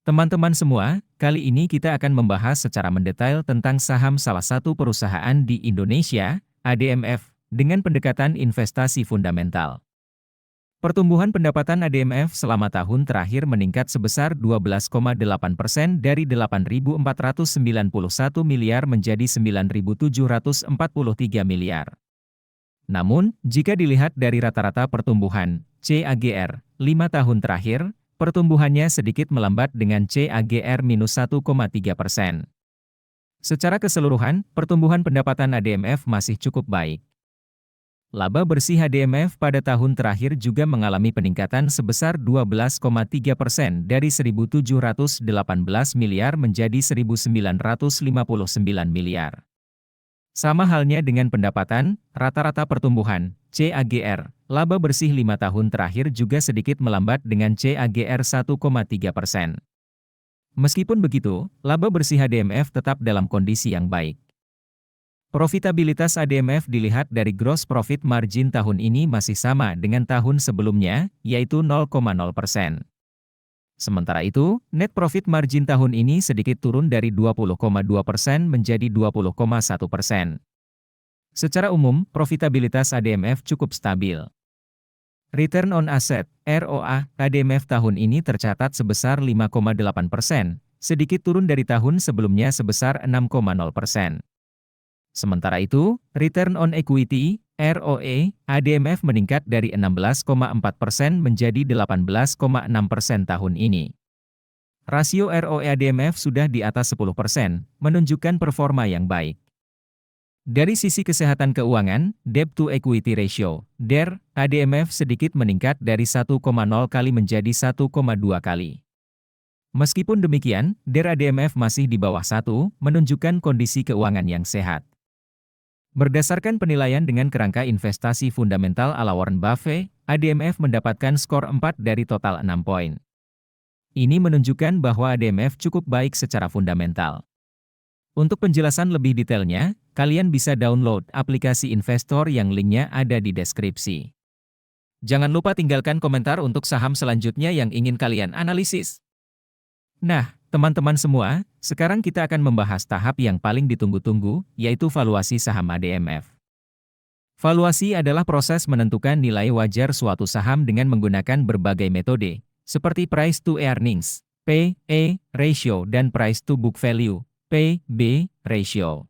Teman-teman semua, kali ini kita akan membahas secara mendetail tentang saham salah satu perusahaan di Indonesia, ADMF, dengan pendekatan investasi fundamental. Pertumbuhan pendapatan ADMF selama tahun terakhir meningkat sebesar 12,8% dari 8.491 miliar menjadi 9.743 miliar. Namun, jika dilihat dari rata-rata pertumbuhan, CAGR, 5 tahun terakhir, pertumbuhannya sedikit melambat dengan CAGR-1,3%. Secara keseluruhan, pertumbuhan pendapatan ADMF masih cukup baik. Laba bersih ADMF pada tahun terakhir juga mengalami peningkatan sebesar 12,3% dari 1.718 miliar menjadi 1.959 miliar. Sama halnya dengan pendapatan, rata-rata pertumbuhan, CAGR, laba bersih 5 tahun terakhir juga sedikit melambat dengan CAGR 1,3%. Meskipun begitu, laba bersih ADMF tetap dalam kondisi yang baik. Profitabilitas ADMF dilihat dari gross profit margin tahun ini masih sama dengan tahun sebelumnya, yaitu 0,0%. Sementara itu, net profit margin tahun ini sedikit turun dari 20,2% menjadi 20,1%. Secara umum, profitabilitas ADMF cukup stabil. Return on Asset, ROA, ADMF tahun ini tercatat sebesar 5,8%, sedikit turun dari tahun sebelumnya sebesar 6,0%. Sementara itu, Return on Equity, ROE, ADMF meningkat dari 16,4% menjadi 18,6% tahun ini. Rasio ROE ADMF sudah di atas 10%, menunjukkan performa yang baik. Dari sisi kesehatan keuangan, Debt to Equity Ratio, DER, ADMF sedikit meningkat dari 1,0 kali menjadi 1,2 kali. Meskipun demikian, DER ADMF masih di bawah 1, menunjukkan kondisi keuangan yang sehat. Berdasarkan penilaian dengan kerangka investasi fundamental ala Warren Buffett, ADMF mendapatkan skor 4 dari total 6 poin. Ini menunjukkan bahwa ADMF cukup baik secara fundamental. Untuk penjelasan lebih detailnya, kalian bisa download aplikasi investor yang linknya ada di deskripsi. Jangan lupa tinggalkan komentar untuk saham selanjutnya yang ingin kalian analisis. Nah, teman-teman semua, sekarang kita akan membahas tahap yang paling ditunggu-tunggu, yaitu valuasi saham ADMF. Valuasi adalah proses menentukan nilai wajar suatu saham dengan menggunakan berbagai metode, seperti price to earnings, P/E ratio, dan price to book value, P/B ratio.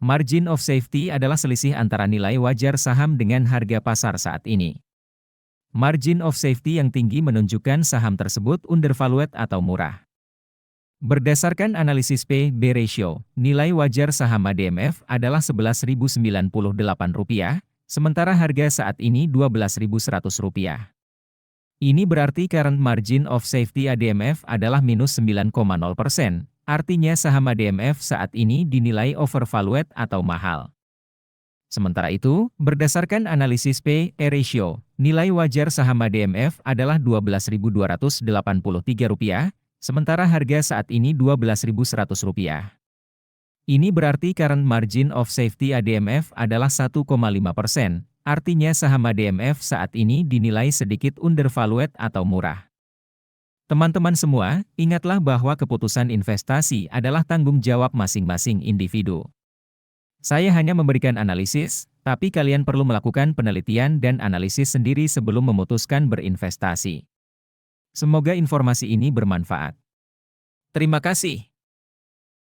Margin of safety adalah selisih antara nilai wajar saham dengan harga pasar saat ini. Margin of safety yang tinggi menunjukkan saham tersebut undervalued atau murah. Berdasarkan analisis P/B ratio, nilai wajar saham ADMF adalah Rp11.098, sementara harga saat ini Rp12.100. Ini berarti current margin of safety ADMF adalah minus 9,0%, artinya saham ADMF saat ini dinilai overvalued atau mahal. Sementara itu, berdasarkan analisis P/E ratio, nilai wajar saham ADMF adalah Rp12.283, sementara harga saat ini Rp12.100. Ini berarti current margin of safety ADMF adalah 1,5%, artinya saham ADMF saat ini dinilai sedikit undervalued atau murah. Teman-teman semua, ingatlah bahwa keputusan investasi adalah tanggung jawab masing-masing individu. Saya hanya memberikan analisis, tapi kalian perlu melakukan penelitian dan analisis sendiri sebelum memutuskan berinvestasi. Semoga informasi ini bermanfaat. Terima kasih.